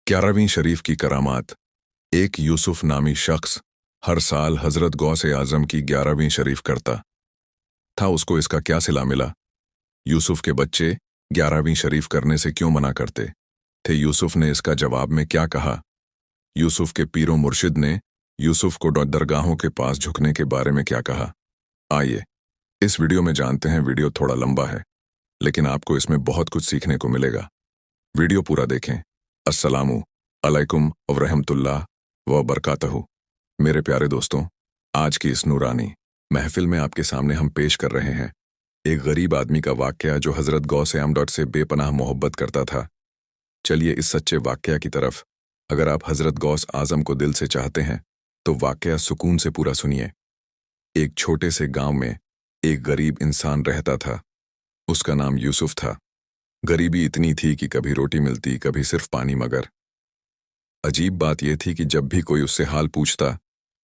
11वीं शरीफ की करामात। एक यूसुफ नामी शख्स हर साल हजरत गौसे आजम की 11वीं शरीफ करता था। उसको इसका क्या सिला मिला? यूसुफ के बच्चे 11वीं शरीफ करने से क्यों मना करते थे? यूसुफ ने इसका जवाब में क्या कहा? यूसुफ के पीरो मुर्शिद ने यूसुफ को दरगाहों के पास झुकने के बारे में क्या कहा? आइए इस वीडियो में जानते हैं। वीडियो थोड़ा लंबा है, लेकिन आपको इसमें बहुत कुछ सीखने को मिलेगा। वीडियो पूरा देखें। अस्सलामु अलैकुम व रहमतुल्लाह व बरकातहू। मेरे प्यारे दोस्तों, आज की इस नूरानी महफिल में आपके सामने हम पेश कर रहे हैं एक गरीब आदमी का वाकया जो हजरत गौसे आम से बेपनाह मोहब्बत करता था। चलिए इस सच्चे वाकया की तरफ। अगर आप हजरत गौस आजम को दिल से चाहते हैं तो वाकया सुकून से पूरा सुनिए। एक छोटे से गांव में एक गरीब इंसान रहता था। उसका नाम यूसुफ था। गरीबी इतनी थी कि कभी रोटी मिलती, कभी सिर्फ पानी। मगर अजीब बात यह थी कि जब भी कोई उससे हाल पूछता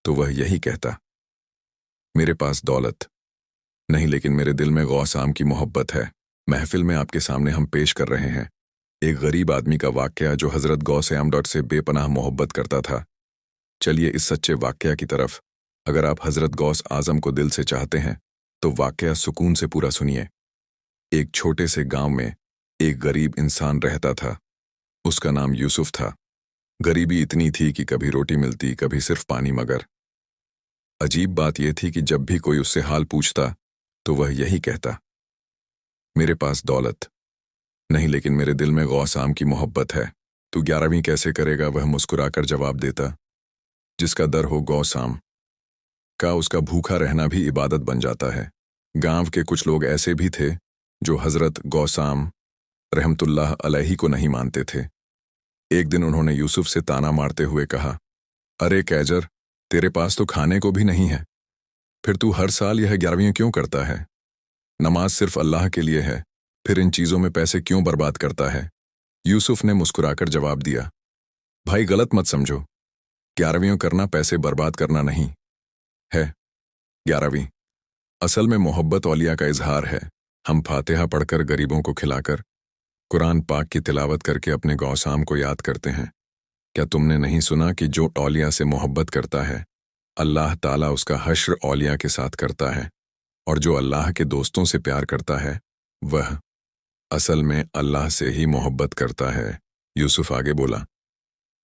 तो वह यही कहता, मेरे पास दौलत नहीं, लेकिन मेरे दिल में गौस आम की मोहब्बत है। महफिल में आपके सामने हम पेश कर रहे हैं एक गरीब आदमी का वाकया जो हजरत गौसे आम से बेपनाह मोहब्बत करता था। चलिए इस सच्चे वाकया की तरफ। अगर आप हजरत गौस आजम को दिल से चाहते हैं तो वाकया सुकून से पूरा सुनिए। एक छोटे से गांव में एक गरीब इंसान रहता था। उसका नाम यूसुफ था। गरीबी इतनी थी कि कभी रोटी मिलती, कभी सिर्फ पानी। मगर अजीब बात यह थी कि जब भी कोई उससे हाल पूछता तो वह यही कहता, मेरे पास दौलत नहीं, लेकिन मेरे दिल में गौस आम की मोहब्बत है। तू 11वीं कैसे करेगा? वह मुस्कुराकर जवाब देता, जिसका दर हो गौस आम का, उसका भूखा रहना भी इबादत बन जाता है। गांव के कुछ लोग ऐसे भी थे जो हजरत गौसाम रहमतुल्लाह अलैहि को नहीं मानते थे। एक दिन उन्होंने यूसुफ से ताना मारते हुए कहा, अरे कैजर, तेरे पास तो खाने को भी नहीं है, फिर तू हर साल यह 11वीं क्यों करता है? नमाज सिर्फ अल्लाह के लिए है, फिर इन चीज़ों में पैसे क्यों बर्बाद करता है? यूसुफ ने मुस्कुराकर जवाब दिया, भाई गलत मत समझो, 11वीं करना पैसे बर्बाद करना नहीं है। 11वीं असल में मोहब्बत औलिया का इजहार है। हम फातिहा पढ़कर, गरीबों को खिलाकर, कुरान पाक की तिलावत करके अपने गौसाम को याद करते हैं। क्या तुमने नहीं सुना कि जो औलिया से मोहब्बत करता है अल्लाह ताला उसका हश्र औलिया के साथ करता है, और जो अल्लाह के दोस्तों से प्यार करता है वह असल में अल्लाह से ही मोहब्बत करता है। यूसुफ आगे बोला,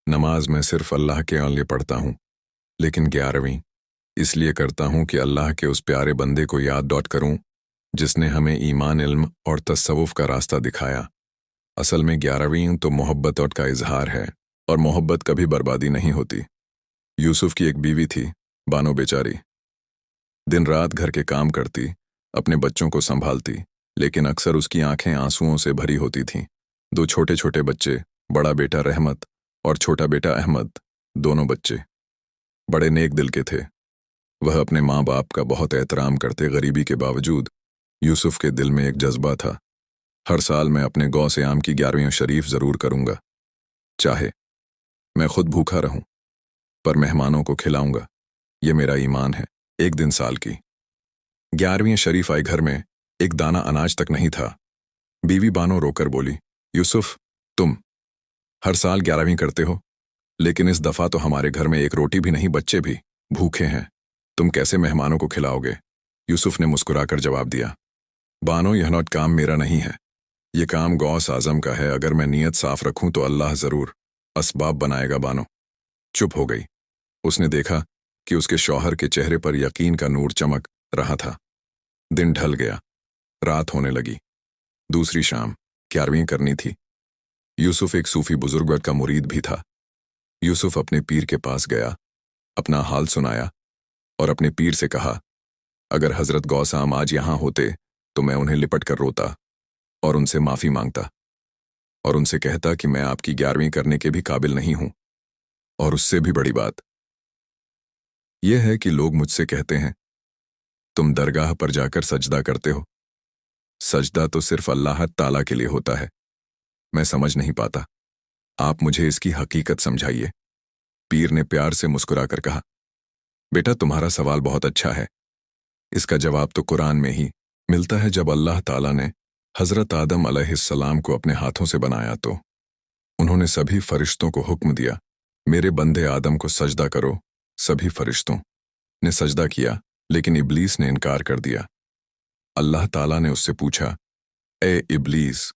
नमाज मैं सिर्फ अल्लाह के लिए पढ़ता हूँ, लेकिन 11वीं इसलिए करता हूँ कि अल्लाह के उस प्यारे बंदे को याद करूँ जिसने हमें ईमान, इल्म और तसव्वुफ का रास्ता दिखाया। असल में 11वीं तो मोहब्बत का इजहार है, और मोहब्बत कभी बर्बादी नहीं होती। यूसुफ की एक बीवी थी, बानो बेचारी। दिन रात घर के काम करती, अपने बच्चों को संभालती, लेकिन अक्सर उसकी आंखें आंसुओं से भरी होती थीं। 2 छोटे छोटे बच्चे, बड़ा बेटा रहमत और छोटा बेटा अहमद, दोनों बच्चे बड़े नेक दिल के थे। वह अपने माँ बाप का बहुत एहतराम करते। गरीबी के बावजूद यूसुफ के दिल में एक जज्बा था, हर साल मैं अपने गौसे आम की 11वीं शरीफ जरूर करूंगा, चाहे मैं खुद भूखा रहूं, पर मेहमानों को खिलाऊंगा। ये मेरा ईमान है। एक दिन साल की 11वीं शरीफ आई। घर में एक दाना अनाज तक नहीं था। बीवी बानो रोकर बोली, यूसुफ, तुम हर साल 11वीं करते हो, लेकिन इस दफा तो हमारे घर में एक रोटी भी नहीं, बच्चे भी भूखे हैं, तुम कैसे मेहमानों को खिलाओगे? यूसुफ ने मुस्कुराकर जवाब दिया, बानो, यह काम मेरा नहीं है, ये काम गौस आजम का है। अगर मैं नीयत साफ रखूं तो अल्लाह जरूर असबाब बनाएगा। बानो चुप हो गई। उसने देखा कि उसके शौहर के चेहरे पर यकीन का नूर चमक रहा था। दिन ढल गया, रात होने लगी। दूसरी शाम 11वीं करनी थी। यूसुफ एक सूफी बुजुर्ग का मुरीद भी था। यूसुफ अपने पीर के पास गया, अपना हाल सुनाया और अपने पीर से कहा, अगर हजरत गौसाम आज यहां होते तो मैं उन्हें लिपट कर रोता और उनसे माफी मांगता और उनसे कहता कि मैं आपकी 11वीं करने के भी काबिल नहीं हूं। और उससे भी बड़ी बात यह है कि लोग मुझसे कहते हैं, तुम दरगाह पर जाकर सजदा करते हो। सजदा तो सिर्फ अल्लाह ताला के लिए होता है। मैं समझ नहीं पाता, आप मुझे इसकी हकीकत समझाइए। पीर ने प्यार से मुस्कुराकर कहा, बेटा, तुम्हारा सवाल बहुत अच्छा है। इसका जवाब तो कुरान में ही मिलता है। जब अल्लाह ताला ने हजरत आदम अलैहिस्सलाम को अपने हाथों से बनाया तो उन्होंने सभी फरिश्तों को हुक्म दिया, मेरे बंदे आदम को सजदा करो। सभी फरिश्तों ने सजदा किया, लेकिन इब्लीस ने इनकार कर दिया। अल्लाह ताला ने उससे पूछा, ए इब्लीस,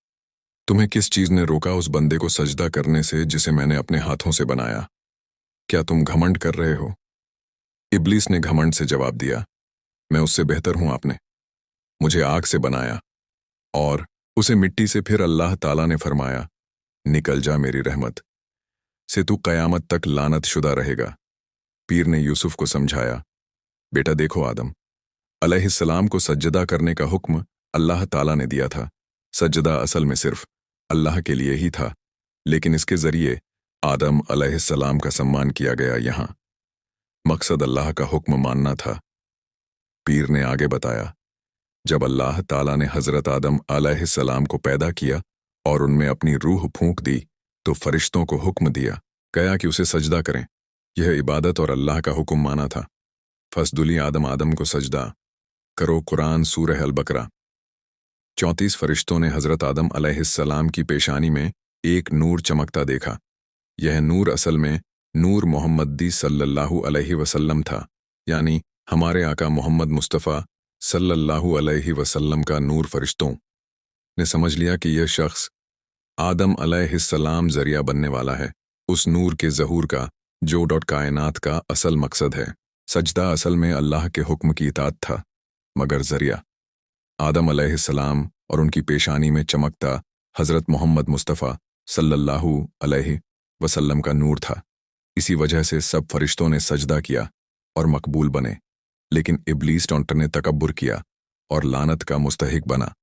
तुम्हें किस चीज ने रोका उस बंदे को सजदा करने से जिसे मैंने अपने हाथों से बनाया? क्या तुम घमंड कर रहे हो? इब्लीस ने घमंड से जवाब दिया, मैं उससे बेहतर हूं, आपने मुझे आग से बनाया और उसे मिट्टी से। फिर अल्लाह ताला ने फरमाया, निकल जा मेरी रहमत से, तू कयामत तक लानत शुदा रहेगा। पीर ने यूसुफ को समझाया, बेटा देखो, आदम अलैहिस्सलाम को सज्जदा करने का हुक्म अल्लाह ताला ने दिया था। सज्जदा असल में सिर्फ अल्लाह के लिए ही था, लेकिन इसके जरिए आदम अलैहिस्सलाम का सम्मान किया गया। यहां मकसद अल्लाह का हुक्म मानना था। पीर ने आगे बताया, जब अल्लाह ताला ने हजरत आदम अलैहिस्सलाम को पैदा किया और उनमें अपनी रूह फूंक दी, तो फरिश्तों को हुक्म दिया गया कि उसे सजदा करें। यह इबादत और अल्लाह का हुक्म माना था। फसदुली आदम को सजदा करो। कुरान सूरह अल-बकरा। 34 फरिश्तों ने हजरत आदम अलैहिस्सलाम की पेशानी में एक नूर चमकता देखा। यह नूर असल में नूर मोहम्मदी सल्लल्लाहु अलैहि वसल्लम था, यानी हमारे आका मोहम्मद मुस्तफ़ा सल्लल्लाहु अलैहि वसल्लम का नूर। फरिश्तों ने समझ लिया कि यह शख्स आदम अलैहिस्सलाम जरिया बनने वाला है, उस नूर के ज़हूर का जो कायनात का असल मकसद है। सजदा असल में अल्लाह के हुक्म की इताअत था, मगर जरिया आदम अलैहिस्सलाम और उनकी पेशानी में चमकता हज़रत मोहम्मद मुस्तफ़ा सल्लल्लाहु अलैहि वसल्लम का नूर था। इसी वजह से सब फरिश्तों ने सजदा किया और मकबूल बने, लेकिन इब्लीस ने तकब्बुर किया और लानत का मुस्तहिक बना।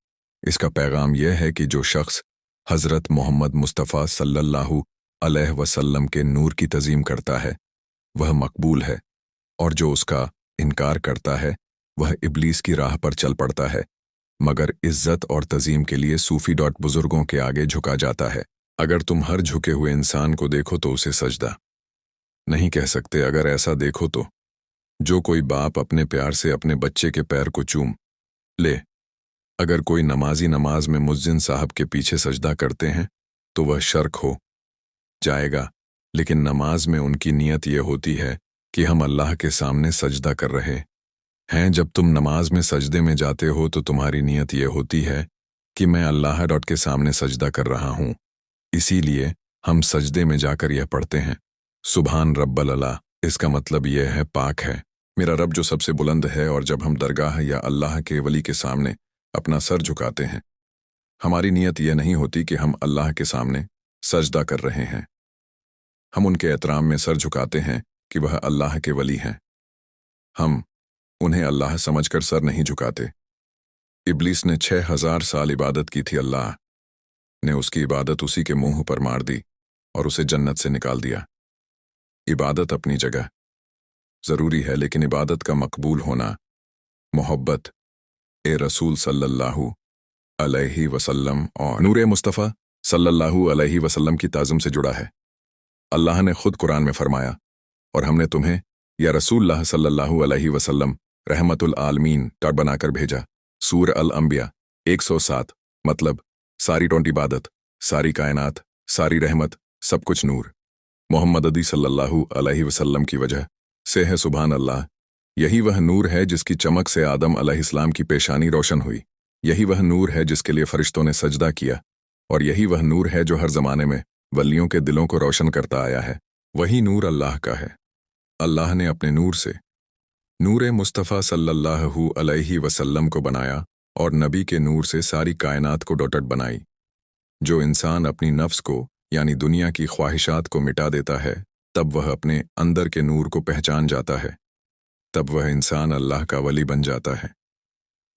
इसका पैगाम यह है कि जो शख्स हज़रत मोहम्मद मुस्तफ़ा सल्लल्लाहु अलैहि वसल्लम के नूर की तज़ीम करता है वह मकबूल है, और जो उसका इनकार करता है वह इब्लीस की राह पर चल पड़ता है। मगर इज्जत और तज़ीम के लिए सूफ़ी बुजुर्गों के आगे झुका जाता है। अगर तुम हर झुके हुए इंसान को देखो तो उसे सजदा नहीं कह सकते। अगर ऐसा देखो तो जो कोई बाप अपने प्यार से अपने बच्चे के पैर को चूम ले, अगर कोई नमाजी नमाज में मुज्जिन साहब के पीछे सजदा करते हैं तो वह शर्क हो जाएगा, लेकिन नमाज में उनकी नीयत यह होती है कि हम अल्लाह के सामने सजदा कर रहे हैं। जब तुम नमाज में सजदे में जाते हो तो तुम्हारी नीयत यह होती है कि मैं अल्लाह के सामने सजदा कर रहा हूँ। इसीलिए हम सजदे में जाकर यह पढ़ते हैं, सुभान रब्बल अला। इसका मतलब यह है, पाक है मेरा रब जो सबसे बुलंद है। और जब हम दरगाह या अल्लाह के वली के सामने अपना सर झुकाते हैं, हमारी नीयत यह नहीं होती कि हम अल्लाह के सामने सजदा कर रहे हैं। हम उनके एहतराम में सर झुकाते हैं कि वह अल्लाह के वली हैं। हम उन्हें अल्लाह समझकर सर नहीं झुकाते। इब्लीस ने 6000 साल इबादत की थी, अल्लाह ने उसकी इबादत उसी के मुंह पर मार दी और उसे जन्नत से निकाल दिया। इबादत अपनी जगह ज़रूरी है, लेकिन इबादत का मकबूल होना मोहब्बत ए रसूल सल्लल्लाहु अलैहि वसल्लम और नूरे मुस्तफ़ा सल्लल्लाहु अलैहि वसल्लम की ताज़म से जुड़ा है। अल्लाह ने खुद कुरान में फरमाया, और हमने तुम्हें या रसूलुल्लाह सल्लल्लाहु अलैहि वसल्लम रहमतुल आलमीन बनाकर भेजा। सूरह अल-अंबिया 107। मतलब सारी इबादत, सारी कायनात, सारी रहमत, सब कुछ नूर मोहम्मदी सल्लल्लाहु अलैहि वसल्लम की वजह से है। सुभान अल्लाह। यही वह नूर है जिसकी चमक से आदम अलैहिस्सलाम की पेशानी रोशन हुई। यही वह नूर है जिसके लिए फरिश्तों ने सजदा किया, और यही वह नूर है जो हर ज़माने में वलियों के दिलों को रोशन करता आया है। वही नूर अल्लाह का है। अल्लाह ने अपने नूर से नूरे मुस्तफ़ा सल्लल्लाहु अलैहि वसल्लम को बनाया और नबी के नूर से सारी कायनात को डॉटेड बनाई। जो इंसान अपनी नफ्स को यानी दुनिया की ख्वाहिशात को मिटा देता है, तब वह अपने अंदर के नूर को पहचान जाता है। तब वह इंसान अल्लाह का वली बन जाता है,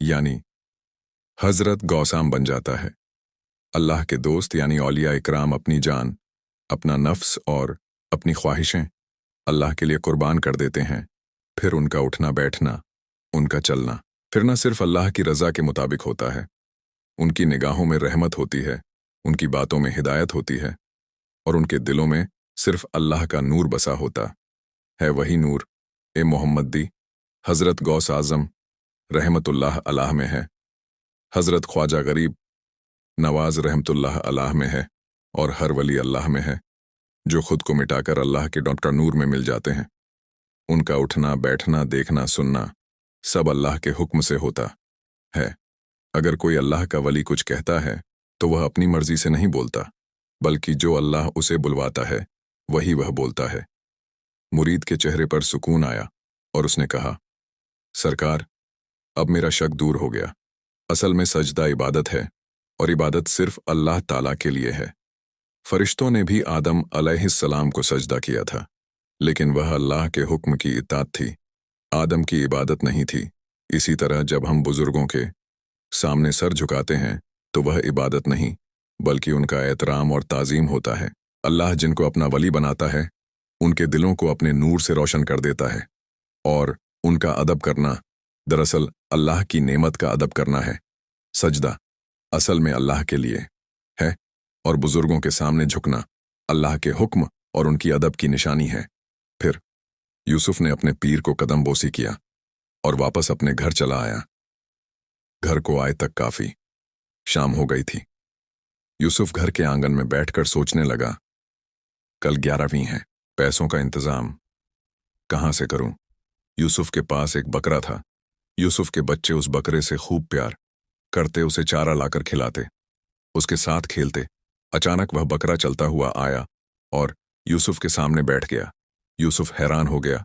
यानी हज़रत गौसाम बन जाता है। अल्लाह के दोस्त यानी औलिया इकराम अपनी जान, अपना नफ्स और अपनी ख्वाहिशें अल्लाह के लिए कुर्बान कर देते हैं। फिर उनका उठना बैठना, उनका चलना फिरना सिर्फ अल्लाह की रज़ा के मुताबिक होता है। उनकी निगाहों में रहमत होती है, उनकी बातों में हिदायत होती है, और उनके दिलों में सिर्फ अल्लाह का नूर बसा होता है। वही नूर ए मोहम्मदी हज़रत गौस आज़म रहमतुल्लाह अलैह में है, हज़रत ख्वाजा गरीब नवाज रहमतुल्लाह अलैह में है, और हर वली अल्लाह में है, जो खुद को मिटाकर अल्लाह के डॉक्टर नूर में मिल जाते हैं। उनका उठना, बैठना, देखना, सुनना सब अल्लाह के हुक्म से होता है। अगर कोई अल्लाह का वली कुछ कहता है तो वह अपनी मर्जी से नहीं बोलता, बल्कि जो अल्लाह उसे बुलवाता है वही वह बोलता है। मुरीद के चेहरे पर सुकून आया और उसने कहा, सरकार, अब मेरा शक दूर हो गया। असल में सजदा इबादत है और इबादत सिर्फ अल्लाह ताला के लिए है। फरिश्तों ने भी आदम अलैहिस्सलाम को सजदा किया था, लेकिन वह अल्लाह के हुक्म की इताअत थी, आदम की इबादत नहीं थी। इसी तरह जब हम बुजुर्गों के सामने सर झुकाते हैं तो वह इबादत नहीं, बल्कि उनका एहतराम और ताज़ीम होता है। अल्लाह जिनको अपना वली बनाता है उनके दिलों को अपने नूर से रोशन कर देता है, और उनका अदब करना दरअसल अल्लाह की नेमत का अदब करना है। सजदा असल में अल्लाह के लिए है और बुजुर्गों के सामने झुकना अल्लाह के हुक्म और उनकी अदब की निशानी है। फिर यूसुफ ने अपने पीर को कदम बोसी किया और वापस अपने घर चला आया। घर को आए तक काफी शाम हो गई थी। यूसुफ घर के आंगन में बैठकर सोचने लगा, कल 11वीं है, पैसों का इंतजाम कहां से करूं? यूसुफ के पास एक बकरा था। यूसुफ के बच्चे उस बकरे से खूब प्यार करते, उसे चारा लाकर खिलाते, उसके साथ खेलते। अचानक वह बकरा चलता हुआ आया और यूसुफ के सामने बैठ गया। यूसुफ हैरान हो गया,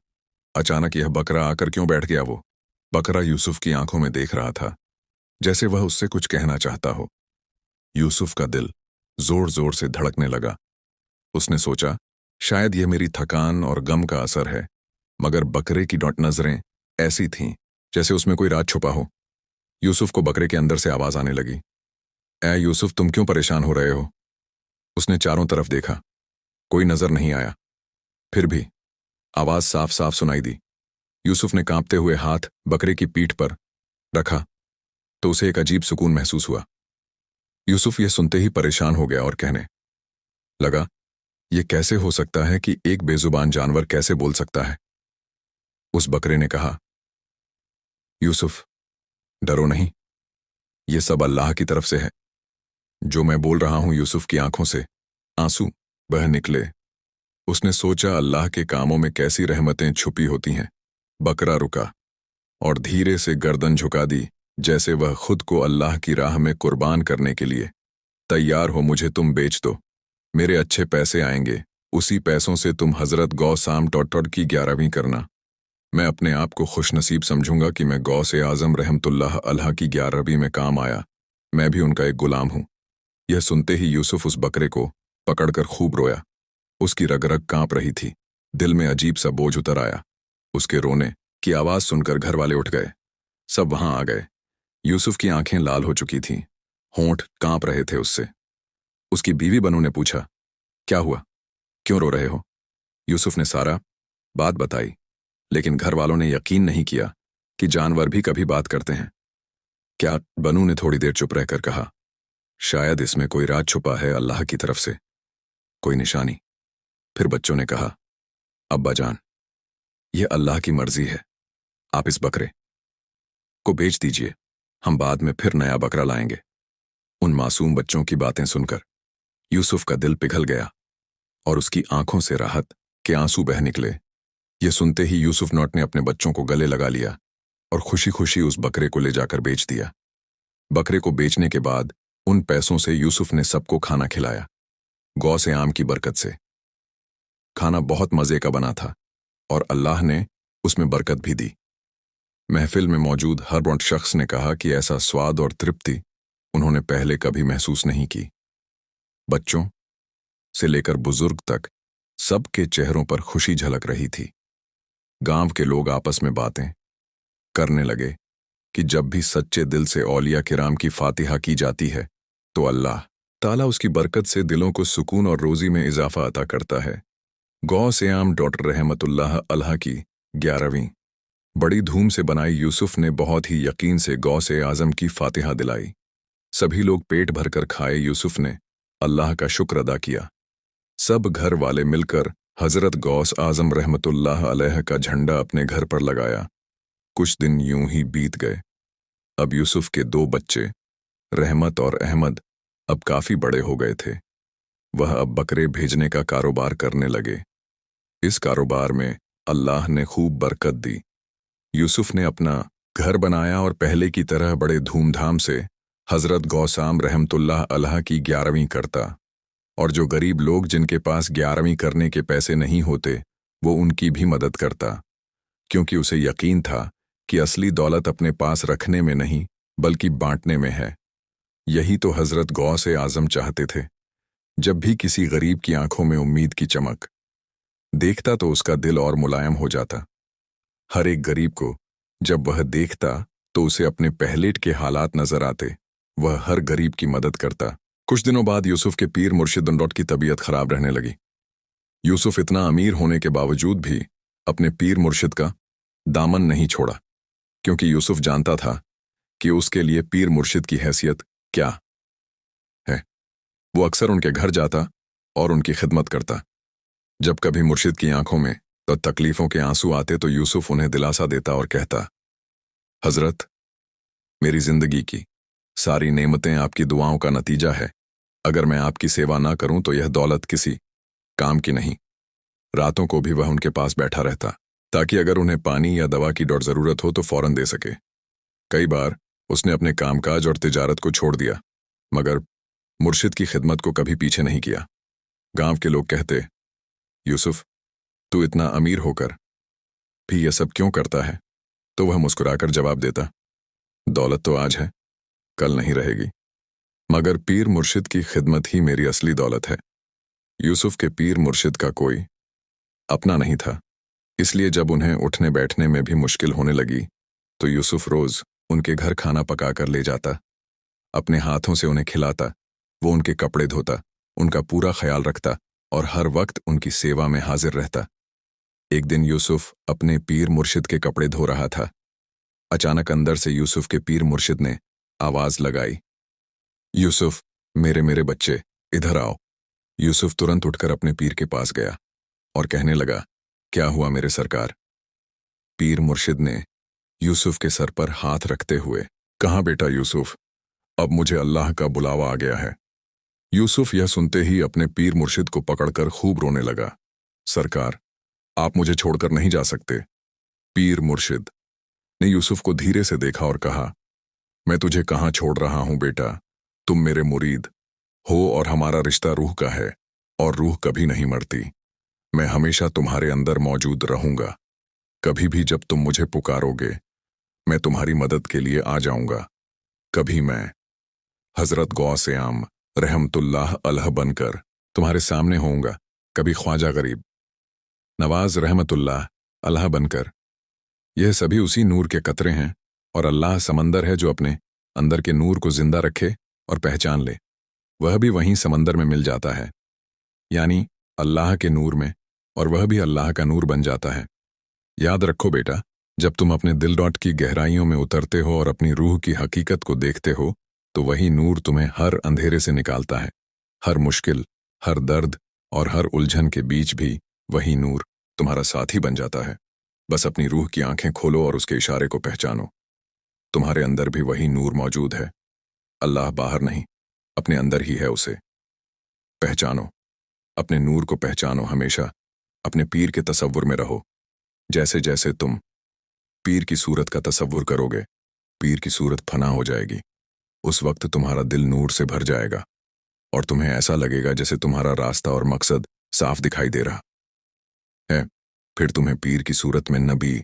अचानक यह बकरा आकर क्यों बैठ गया? वो बकरा यूसुफ की आंखों में देख रहा था, जैसे वह उससे कुछ कहना चाहता हो। यूसुफ का दिल जोर जोर से धड़कने लगा। उसने सोचा, शायद यह मेरी थकान और गम का असर है, मगर बकरे की नजरें ऐसी थीं जैसे उसमें कोई राज छुपा हो। यूसुफ को बकरे के अंदर से आवाज आने लगी, ऐ यूसुफ, तुम क्यों परेशान हो रहे हो? उसने चारों तरफ देखा, कोई नजर नहीं आया। फिर भी आवाज साफ साफ सुनाई दी। यूसुफ ने कांपते हुए हाथ बकरे की पीठ पर रखा तो उसे एक अजीब सुकून महसूस हुआ। यूसुफ यह सुनते ही परेशान हो गया और कहने लगा, यह कैसे हो सकता है कि एक बेजुबान जानवर कैसे बोल सकता है? उस बकरे ने कहा, यूसुफ, डरो नहीं, यह सब अल्लाह की तरफ से है। जो मैं बोल रहा हूं। यूसुफ की आंखों से आंसू बह निकले। उसने सोचा, अल्लाह के कामों में कैसी रहमतें छुपी होती हैं। बकरा रुका और धीरे से गर्दन झुका दी, जैसे वह खुद को अल्लाह की राह में कुर्बान करने के लिए तैयार हो। मुझे तुम बेच दो, मेरे अच्छे पैसे आएंगे, उसी पैसों से तुम हजरत गौसाम टॉट की 11वीं करना। मैं अपने आप को खुशनसीब समझूंगा कि मैं गौसे आजम रहमतुल्लाह अलैह की 11वीं में काम आया। मैं भी उनका एक गुलाम हूं। यह सुनते ही यूसुफ उस बकरे को पकड़कर खूब रोया। उसकी रग रग कांप रही थी, दिल में अजीब सा बोझ उतर आया। उसके रोने की आवाज सुनकर घर वाले उठ गए, सब वहां आ गए। यूसुफ की आंखें लाल हो चुकी थीं, होंठ कांप रहे थे उससे। उसकी बीवी बनू ने पूछा, क्या हुआ, क्यों रो रहे हो? यूसुफ ने सारा बात बताई, लेकिन घर वालों ने यकीन नहीं किया कि जानवर भी कभी बात करते हैं। क्या? बनू ने थोड़ी देर चुप रहकर कहा, शायद इसमें कोई राज छुपा है अल्लाह की तरफ से, कोई निशानी। फिर बच्चों ने कहा, अब्बा जान, यह अल्लाह की मर्जी है, आप इस बकरे को बेच दीजिए, हम बाद में फिर नया बकरा लाएंगे। उन मासूम बच्चों की बातें सुनकर यूसुफ का दिल पिघल गया और उसकी आंखों से राहत के आंसू बह निकले। यह सुनते ही यूसुफ नॉट ने अपने बच्चों को गले लगा लिया और खुशी खुशी उस बकरे को ले जाकर बेच दिया। बकरे को बेचने के बाद उन पैसों से यूसुफ ने सबको खाना खिलाया, गौ से आम की बरकत से। खाना बहुत मजे का बना था और अल्लाह ने उसमें बरकत भी दी। महफिल में मौजूद हर शख्स ने कहा कि ऐसा स्वाद और तृप्ति उन्होंने पहले कभी महसूस नहीं की। बच्चों से लेकर बुजुर्ग तक सबके चेहरों पर खुशी झलक रही थी। गांव के लोग आपस में बातें करने लगे कि जब भी सच्चे दिल से औलिया किराम की फातिहा की जाती है तो अल्लाह ताला उसकी बरकत से दिलों को सुकून और रोजी में इजाफा अता करता है। गौ से आम डॉक्टर रहमतुल्लाह अलैह की 11वीं बड़ी धूम से बनाई। यूसुफ ने बहुत ही यकीन से गौ से आजम की फातिहा दिलाई। सभी लोग पेट भरकर खाए। यूसुफ ने अल्लाह का शुक्र अदा किया। सब घर वाले मिलकर हजरत गौस आजम रहमतुल्लाह अलैह का झंडा अपने घर पर लगाया। कुछ दिन यूं ही बीत गए। अब यूसुफ के 2 बच्चे रहमत और अहमद अब काफी बड़े हो गए थे। वह अब बकरे भेजने का कारोबार करने लगे। इस कारोबार में अल्लाह ने खूब बरकत दी। यूसुफ ने अपना घर बनाया और पहले की तरह बड़े धूमधाम से हजरत गौसाम रहमतुल्लाह अलैह की 11वीं करता, और जो गरीब लोग जिनके पास 11वीं करने के पैसे नहीं होते वो उनकी भी मदद करता, क्योंकि उसे यकीन था कि असली दौलत अपने पास रखने में नहीं बल्कि बांटने में है। यही तो हजरत गौसे आजम चाहते थे। जब भी किसी गरीब की आंखों में उम्मीद की चमक देखता तो उसका दिल और मुलायम हो जाता। हर एक गरीब को जब वह देखता तो उसे अपने पहलेट के हालात नजर आते। वह हर गरीब की मदद करता। कुछ दिनों बाद यूसुफ के पीर मुर्शिद उनलॉट की तबीयत खराब रहने लगी। यूसुफ इतना अमीर होने के बावजूद भी अपने पीर मुर्शिद का दामन नहीं छोड़ा, क्योंकि यूसुफ जानता था कि उसके लिए पीर मुर्शिद की हैसियत क्या है। वो अक्सर उनके घर जाता और उनकी खिदमत करता। जब कभी मुर्शिद की आंखों में तो तकलीफों के आंसू आते तो यूसुफ उन्हें दिलासा देता और कहता, हजरत, मेरी जिंदगी की सारी नेमतें आपकी दुआओं का नतीजा है। अगर मैं आपकी सेवा ना करूं तो यह दौलत किसी काम की नहीं। रातों को भी वह उनके पास बैठा रहता, ताकि अगर उन्हें पानी या दवा की जरूरत हो तो फौरन दे सके। कई बार उसने अपने कामकाज और तिजारत को छोड़ दिया, मगर मुर्शिद की खिदमत को कभी पीछे नहीं किया। गांव के लोग कहते, यूसुफ, तू इतना अमीर होकर भी यह सब क्यों करता है? तो वह मुस्कुराकर जवाब देता, दौलत तो आज है, कल नहीं रहेगी, मगर पीर मुर्शिद की खिदमत ही मेरी असली दौलत है। यूसुफ के पीर मुर्शिद का कोई अपना नहीं था, इसलिए जब उन्हें उठने बैठने में भी मुश्किल होने लगी तो यूसुफ रोज उनके घर खाना पकाकर ले जाता, अपने हाथों से उन्हें खिलाता। वो उनके कपड़े धोता, उनका पूरा ख्याल रखता और हर वक्त उनकी सेवा में हाजिर रहता। एक दिन यूसुफ अपने पीर मुर्शिद के कपड़े धो रहा था। अचानक अंदर से यूसुफ के पीर मुर्शिद ने आवाज लगाई, यूसुफ, मेरे मेरे बच्चे, इधर आओ। यूसुफ तुरंत उठकर अपने पीर के पास गया और कहने लगा, क्या हुआ मेरे सरकार? पीर मुर्शिद ने यूसुफ के सर पर हाथ रखते हुए कहा, बेटा यूसुफ, अब मुझे अल्लाह का बुलावा आ गया है। यूसुफ यह सुनते ही अपने पीर मुर्शिद को पकड़कर खूब रोने लगा। सरकार, आप मुझे छोड़कर नहीं जा सकते। पीर मुर्शिद ने यूसुफ को धीरे से देखा और कहा, मैं तुझे कहाँ छोड़ रहा हूं बेटा, तुम मेरे मुरीद हो और हमारा रिश्ता रूह का है और रूह कभी नहीं मरती। मैं हमेशा तुम्हारे अंदर मौजूद रहूंगा। कभी भी जब तुम मुझे पुकारोगे मैं तुम्हारी मदद के लिए आ जाऊंगा। कभी मैं हजरत गौसे आम रहमतुल्लाह अलैह बनकर तुम्हारे सामने होऊंगा, कभी ख्वाजा गरीब नवाज रहमतुल्लाह अलैह बनकर। यह सभी उसी नूर के कतरे हैं और अल्लाह समंदर है जो अपने अंदर के नूर को जिंदा रखे और पहचान ले, वह भी वहीं समंदर में मिल जाता है, यानी अल्लाह के नूर में, और वह भी अल्लाह का नूर बन जाता है। याद रखो बेटा, जब तुम अपने दिल डॉट की गहराइयों में उतरते हो और अपनी रूह की हकीकत को देखते हो तो वही नूर तुम्हें हर अंधेरे से निकालता है। हर मुश्किल, हर दर्द और हर उलझन के बीच भी वही नूर तुम्हारा साथी बन जाता है। बस अपनी रूह की आंखें खोलो और उसके इशारे को पहचानो। तुम्हारे अंदर भी वही नूर मौजूद है। अल्लाह बाहर नहीं, अपने अंदर ही है, उसे पहचानो। अपने नूर को पहचानो। हमेशा अपने पीर के तसव्वुर में रहो। जैसे जैसे तुम पीर की सूरत का तसव्वुर करोगे, पीर की सूरत फना हो जाएगी। उस वक्त तुम्हारा दिल नूर से भर जाएगा और तुम्हें ऐसा लगेगा जैसे तुम्हारा रास्ता और मकसद साफ दिखाई दे रहा है। फिर तुम्हें पीर की सूरत में नबी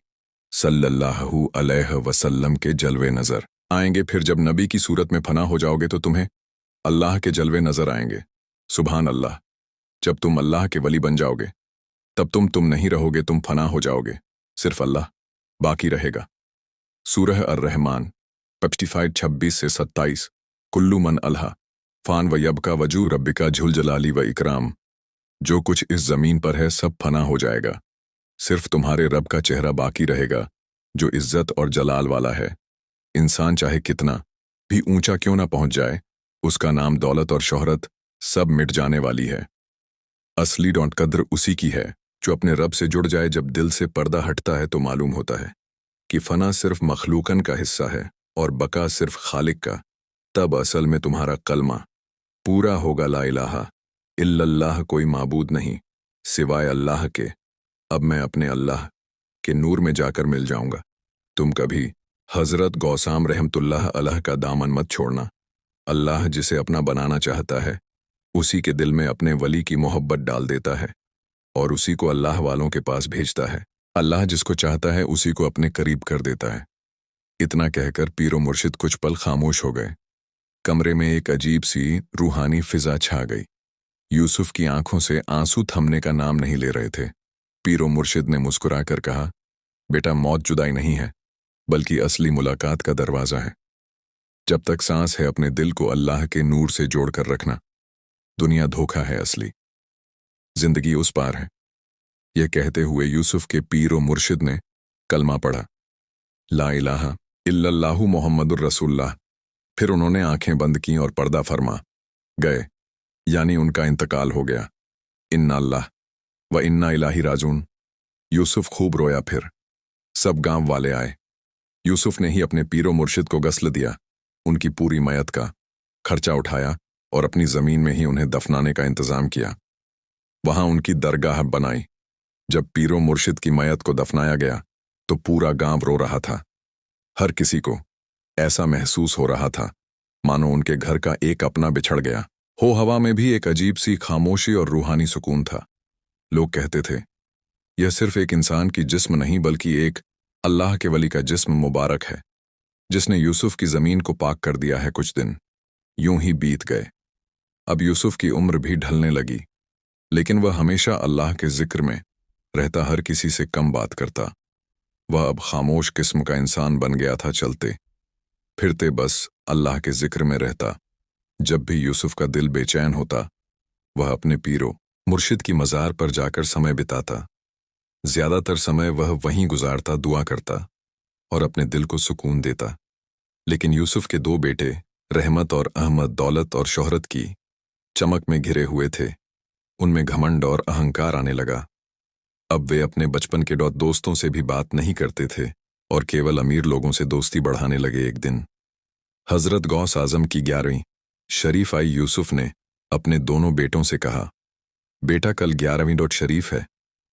सल्लल्लाहु अलैहि वसल्लम के जलवे नजर आएंगे। फिर जब नबी की सूरत में फना हो जाओगे तो तुम्हें अल्लाह के जलवे नजर आएंगे। सुभान अल्लाह। जब तुम अल्लाह के वली बन जाओगे तब तुम नहीं रहोगे, तुम फना हो जाओगे, सिर्फ अल्लाह बाकी रहेगा। सूरह अर-रहमान 55 26 से 27। कुल्लू मन अल्लाह फान व यबका वजू रब्बिका झुल जलाली व इकराम। जो कुछ इस जमीन पर है सब फना हो जाएगा, सिर्फ तुम्हारे रब का चेहरा बाकी रहेगा जो इज्जत और जलाल वाला है। इंसान चाहे कितना भी ऊंचा क्यों ना पहुंच जाए, उसका नाम, दौलत और शोहरत सब मिट जाने वाली है। असली डॉट कद्र उसी की है जो अपने रब से जुड़ जाए। जब दिल से पर्दा हटता है तो मालूम होता है कि फना सिर्फ मखलूकन का हिस्सा है और बका सिर्फ खालिक का। तब असल में तुम्हारा कलमा पूरा होगा, ला इलाहा इल्लल्लाह, कोई माबूद नहीं सिवाय अल्लाह के। अब मैं अपने अल्लाह के नूर में जाकर मिल जाऊंगा। तुम कभी हजरत गौसाम रहमतुल्लाह अलैह का दामन मत छोड़ना। अल्लाह जिसे अपना बनाना चाहता है उसी के दिल में अपने वली की मोहब्बत डाल देता है और उसी को अल्लाह वालों के पास भेजता है। अल्लाह जिसको चाहता है उसी को अपने करीब कर देता है। इतना कहकर पीरो मुर्शिद कुछ पल खामोश हो गए। कमरे में एक अजीब सी रूहानी फिजा छा गई। यूसुफ की आंखों से आंसू थमने का नाम नहीं ले रहे थे। पीरो मुर्शिद ने मुस्कुराकर कहा, बेटा, मौत जुदाई नहीं है बल्कि असली मुलाकात का दरवाज़ा है। जब तक सांस है अपने दिल को अल्लाह के नूर से जोड़कर रखना। दुनिया धोखा है, असली जिंदगी उस पार है। यह कहते हुए यूसुफ के पीरो मुर्शिद ने कलमा पढ़ा, ला इलाहा इल्लल्लाहु मुहम्मदुर रसूलुल्लाह। फिर उन्होंने आंखें बंद की और पर्दा फरमा गए, यानी उनका इंतकाल हो गया। इन्ना अल्लाह व इन्ना इलाही राजून। यूसुफ खूब रोया। फिर सब गांव वाले आए। यूसुफ ने ही अपने पीरो मुर्शिद को गस्ल दिया, उनकी पूरी मयत का खर्चा उठाया और अपनी जमीन में ही उन्हें दफनाने का इंतजाम किया। वहां उनकी दरगाह बनाई। जब पीरो मुर्शिद की मयत को दफनाया गया तो पूरा गांव रो रहा था। हर किसी को ऐसा महसूस हो रहा था मानो उनके घर का एक अपना बिछड़ गया हो। हवा में भी एक अजीब सी खामोशी और रूहानी सुकून था। लोग कहते थे, यह सिर्फ एक इंसान की जिस्म नहीं बल्कि एक अल्लाह के वली का जिस्म मुबारक है जिसने यूसुफ की जमीन को पाक कर दिया है। कुछ दिन यूं ही बीत गए। अब यूसुफ की उम्र भी ढलने लगी, लेकिन वह हमेशा अल्लाह के जिक्र में रहता, हर किसी से कम बात करता। वह अब खामोश किस्म का इंसान बन गया था, चलते फिरते बस अल्लाह के जिक्र में रहता। जब भी यूसुफ का दिल बेचैन होता वह अपने पीरो मुर्शिद की मज़ार पर जाकर समय बिताता। ज्यादातर समय वह वहीं गुजारता, दुआ करता और अपने दिल को सुकून देता। लेकिन यूसुफ के दो बेटे रहमत और अहमद दौलत और शोहरत की चमक में घिरे हुए थे। उनमें घमंड और अहंकार आने लगा। अब वे अपने बचपन के दोस्तों से भी बात नहीं करते थे और केवल अमीर लोगों से दोस्ती बढ़ाने लगे। एक दिन हजरत गौस आजम की 11वीं शरीफ आई। यूसुफ ने अपने दोनों बेटों से कहा, बेटा, कल 11वीं शरीफ है,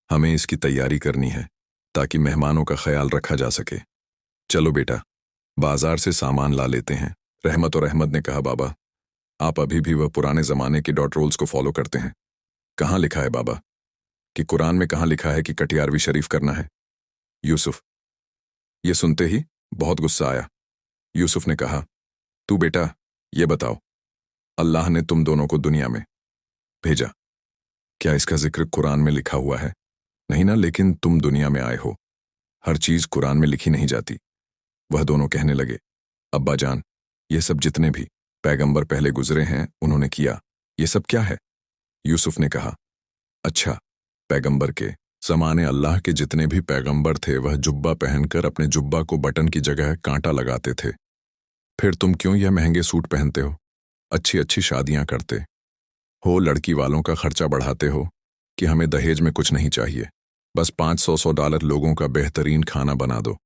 हमें इसकी तैयारी करनी है ताकि मेहमानों का ख्याल रखा जा सके। चलो बेटा, बाजार से सामान ला लेते हैं। रहमत और अहमद ने कहा, बाबा, आप अभी भी वह पुराने जमाने के रूल्स को फॉलो करते हैं। कहाँ लिखा है बाबा कि कुरान में कहाँ लिखा है कि कटियारवी शरीफ करना है? यूसुफ ये सुनते ही बहुत गुस्सा आया। यूसुफ ने कहा, तू बेटा ये बताओ, अल्लाह ने तुम दोनों को दुनिया में भेजा, क्या इसका जिक्र कुरान में लिखा हुआ है? नहीं ना, लेकिन तुम दुनिया में आए हो, हर चीज कुरान में लिखी नहीं जाती। वह दोनों कहने लगे, अब्बा जान, ये सब जितने भी पैगंबर पहले गुजरे हैं उन्होंने किया, ये सब क्या है? यूसुफ ने कहा, अच्छा, पैगंबर के ज़माने अल्लाह के जितने भी पैगंबर थे वह जुब्बा पहनकर अपने जुब्बा को बटन की जगह कांटा लगाते थे। फिर तुम क्यों यह महंगे सूट पहनते हो, अच्छी अच्छी शादियां करते हो, लड़की वालों का खर्चा बढ़ाते हो कि हमें दहेज में कुछ नहीं चाहिए, बस $500 लोगों का बेहतरीन खाना बना दो,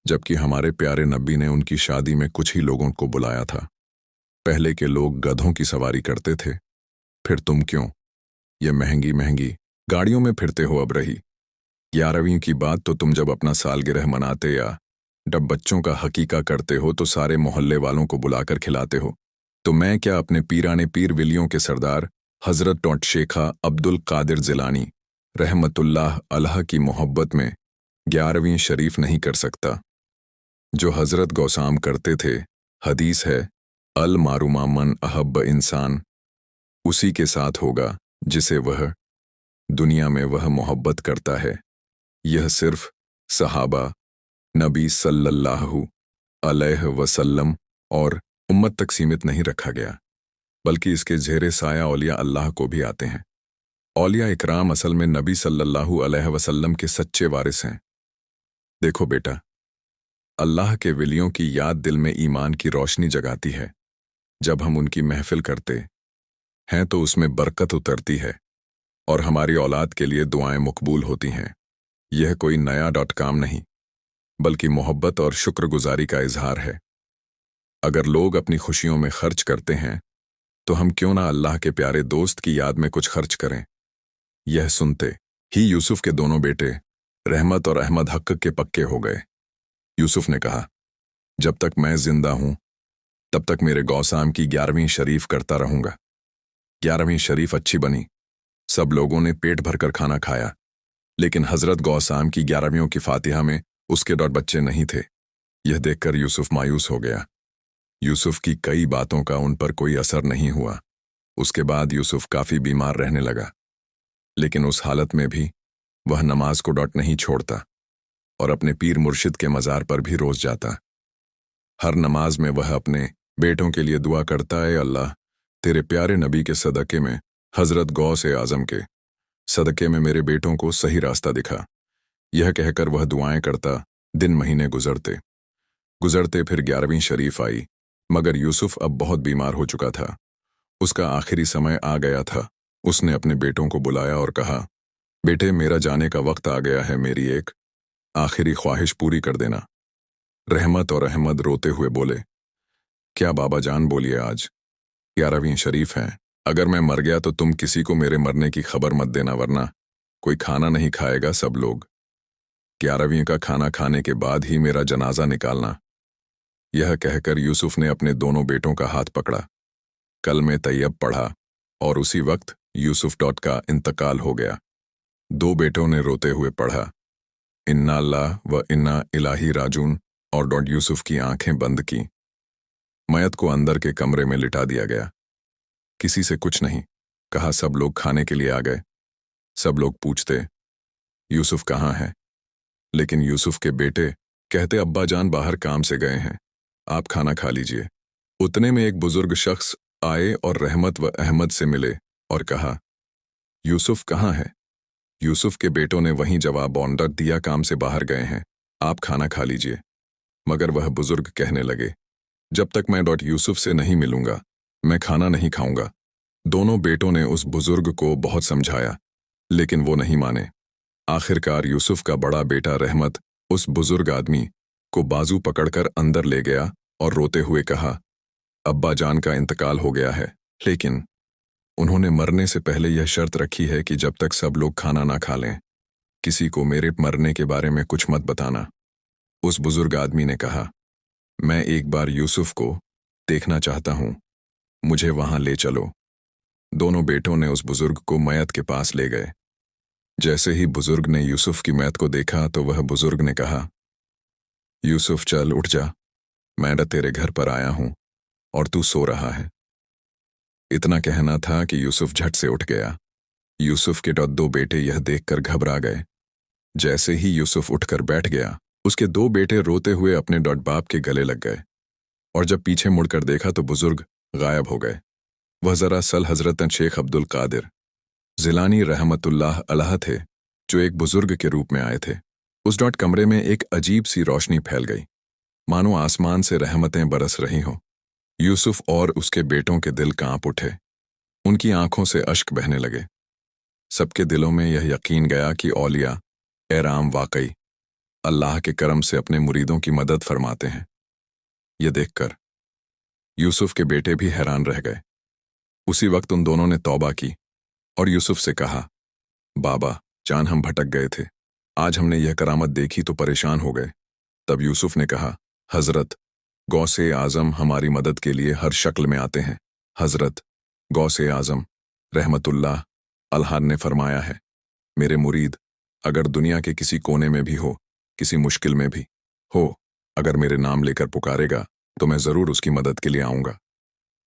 जबकि हमारे प्यारे नबी ने उनकी शादी में कुछ ही लोगों को बुलाया था। पहले के लोग गधों की सवारी करते थे, फिर तुम क्यों ये महंगी महंगी गाड़ियों में फिरते हो? अब रही 11वीं की बात तो तुम जब अपना सालगिरह मनाते या जब बच्चों का हकीका करते हो तो सारे मोहल्ले वालों को बुलाकर खिलाते हो। तो मैं क्या अपने पीराने पीर विलियों के सरदार हजरत शेखा अब्दुल कादिर जिलानी रहमतुल्लाह अलैह की मोहब्बत में 11वीं शरीफ नहीं कर सकता? जो हजरत गौसाम करते थे। हदीस है, अल मारूमा मन अहब्ब इंसान उसी के साथ होगा जिसे वह दुनिया में वह मोहब्बत करता है। यह सिर्फ सहाबा, नबी सल्लल्लाहु अलैहि वसल्लम और उम्मत तक सीमित नहीं रखा गया, बल्कि इसके ज़ेरे साया औलिया अल्लाह को भी आते हैं। औलिया इकराम असल में नबी सल्लल्लाहु अलैहि वसल्लम के सच्चे वारिस हैं। देखो बेटा, अल्लाह के वलियों की याद दिल में ईमान की रोशनी जगाती है। जब हम उनकी महफिल करते हैं तो उसमें बरकत उतरती है और हमारी औलाद के लिए दुआएं मकबूल होती हैं। यह कोई नया काम नहीं, बल्कि मोहब्बत और शुक्रगुजारी का इजहार है। अगर लोग अपनी खुशियों में खर्च करते हैं तो हम क्यों ना अल्लाह के प्यारे दोस्त की याद में कुछ खर्च करें। यह सुनते ही यूसुफ के दोनों बेटे रहमत और अहमद हक के पक्के हो गए। यूसुफ ने कहा, जब तक मैं जिंदा हूं तब तक मेरे गौसाम की 11वीं शरीफ करता रहूंगा। 11वीं शरीफ अच्छी बनी, सब लोगों ने पेट भरकर खाना खाया, लेकिन हजरत गौसाम की 11वीं की फातिहा में उसके बच्चे नहीं थे। यह देखकर यूसुफ मायूस हो गया। यूसुफ की कई बातों का उन पर कोई असर नहीं हुआ। उसके बाद यूसुफ काफी बीमार रहने लगा, लेकिन उस हालत में भी वह नमाज को नहीं छोड़ता और अपने पीर मुर्शिद के मज़ार पर भी रोज जाता। हर नमाज में वह अपने बेटों के लिए दुआ करता है, अल्लाह तेरे प्यारे नबी के सदक़े में, हजरत गौसे आजम के सदक़े में मेरे बेटों को सही रास्ता दिखा। यह कहकर वह दुआएं करता। दिन महीने गुजरते गुजरते फिर 11वीं शरीफ आई, मगर यूसुफ अब बहुत बीमार हो चुका था। उसका आखिरी समय आ गया था। उसने अपने बेटों को बुलाया और कहा, बेटे मेरा जाने का वक्त आ गया है, मेरी एक आखिरी ख्वाहिश पूरी कर देना। रहमत और अहमद रोते हुए बोले, क्या बाबा जान, बोलिए, आज 11वीं शरीफ है, अगर मैं मर गया तो तुम किसी को मेरे मरने की खबर मत देना, वरना कोई खाना नहीं खाएगा सब लोग। 11वीं का खाना खाने के बाद ही मेरा जनाजा निकालना। यह कहकर यूसुफ ने अपने दोनों बेटों का हाथ पकड़ा, कल में तैयब पढ़ा और उसी वक्त यूसुफ का इंतकाल हो गया। दो बेटों ने रोते हुए पढ़ा, इन्ना अल्लाह व इन्ना इलाही राजून, और यूसुफ की आंखें बंद की। मयत को अंदर के कमरे में लिटा दिया गया। किसी से कुछ नहीं कहा, सब लोग खाने के लिए आ गए। सब लोग पूछते, यूसुफ कहाँ है? लेकिन यूसुफ के बेटे कहते, अब्बा जान बाहर काम से गए हैं, आप खाना खा लीजिए। उतने में एक बुजुर्ग शख्स आए और रहमत व अहमद से मिले और कहा, यूसुफ कहाँ है? यूसुफ के बेटों ने वहीं जवाब दिया, काम से बाहर गए हैं, आप खाना खा लीजिए। मगर वह बुजुर्ग कहने लगे, जब तक मैं यूसुफ से नहीं मिलूंगा मैं खाना नहीं खाऊंगा। दोनों बेटों ने उस बुजुर्ग को बहुत समझाया, लेकिन वो नहीं माने। आखिरकार यूसुफ का बड़ा बेटा रहमत उस बुजुर्ग आदमी को बाजू पकड़कर अंदर ले गया और रोते हुए कहा, अब्बा जान का इंतकाल हो गया है, लेकिन उन्होंने मरने से पहले यह शर्त रखी है कि जब तक सब लोग खाना ना खा लें किसी को मेरे मरने के बारे में कुछ मत बताना। उस बुजुर्ग आदमी ने कहा, मैं एक बार यूसुफ को देखना चाहता हूं, मुझे वहां ले चलो। दोनों बेटों ने उस बुजुर्ग को मयत के पास ले गए। जैसे ही बुजुर्ग ने यूसुफ की मयत को देखा तो वह बुजुर्ग ने कहा, यूसुफ चल उठ जा, मैं तेरे घर पर आया हूं और तू सो रहा है। इतना कहना था कि यूसुफ झट से उठ गया। यूसुफ के दो बेटे यह देखकर घबरा गए। जैसे ही यूसुफ उठकर बैठ गया, उसके दो बेटे रोते हुए अपने बाप के गले लग गए, और जब पीछे मुड़कर देखा तो बुजुर्ग गायब हो गए। वह जरा सल हजरत शेख अब्दुल कादिर जिलानी रहमतुल्लाह अलैह थे, जो एक बुजुर्ग के रूप में आए थे। उस कमरे में एक अजीब सी रोशनी फैल गई, मानो आसमान से रहमतें बरस रही हों। यूसुफ और उसके बेटों के दिल कांप उठे, उनकी आंखों से अश्क बहने लगे। सबके दिलों में यह यकीन गया कि औलिया एराम वाकई अल्लाह के करम से अपने मुरीदों की मदद फरमाते हैं। यह देखकर यूसुफ के बेटे भी हैरान रह गए। उसी वक्त उन दोनों ने तौबा की और यूसुफ से कहा, बाबा जान हम भटक गए थे, आज हमने यह करामत देखी तो परेशान हो गए। तब यूसुफ ने कहा, हजरत गौसे आजम हमारी मदद के लिए हर शक्ल में आते हैं। हजरत गौसे आजम रहमतुल्लाह अलैह ने फरमाया है, मेरे मुरीद अगर दुनिया के किसी कोने में भी हो, किसी मुश्किल में भी हो, अगर मेरे नाम लेकर पुकारेगा तो मैं जरूर उसकी मदद के लिए आऊंगा।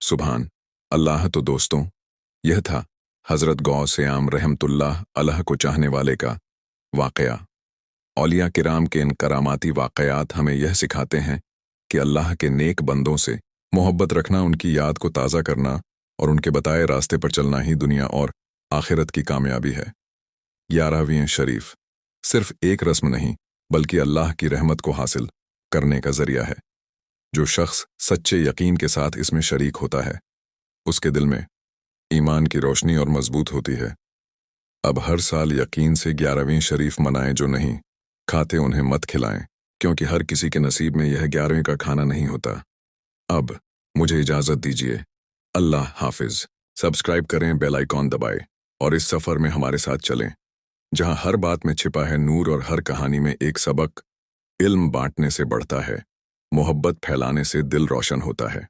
सुभान अल्लाह। तो दोस्तों, यह था हजरत गौसे आम रहमतुल्लाह अलैह को चाहने वाले का वाकया। औलिया किराम के इन करामाती वाकयात हमें यह सिखाते हैं कि अल्लाह के नेक बंदों से मोहब्बत रखना, उनकी याद को ताज़ा करना और उनके बताए रास्ते पर चलना ही दुनिया और आखिरत की कामयाबी है। 11वीं शरीफ सिर्फ एक रस्म नहीं, बल्कि अल्लाह की रहमत को हासिल करने का जरिया है। जो शख्स सच्चे यकीन के साथ इसमें शरीक होता है, उसके दिल में ईमान की रोशनी और मजबूत होती है। अब हर साल यकीन से 11वीं शरीफ मनाएं, जो नहीं खाते उन्हें मत खिलाएं, क्योंकि हर किसी के नसीब में यह 11वीं का खाना नहीं होता। अब मुझे इजाज़त दीजिए। अल्लाह हाफिज। सब्सक्राइब करें, बेल आइकॉन दबाएं और इस सफ़र में हमारे साथ चलें, जहां हर बात में छिपा है नूर और हर कहानी में एक सबक। इल्म बांटने से बढ़ता है, मोहब्बत फैलाने से दिल रोशन होता है।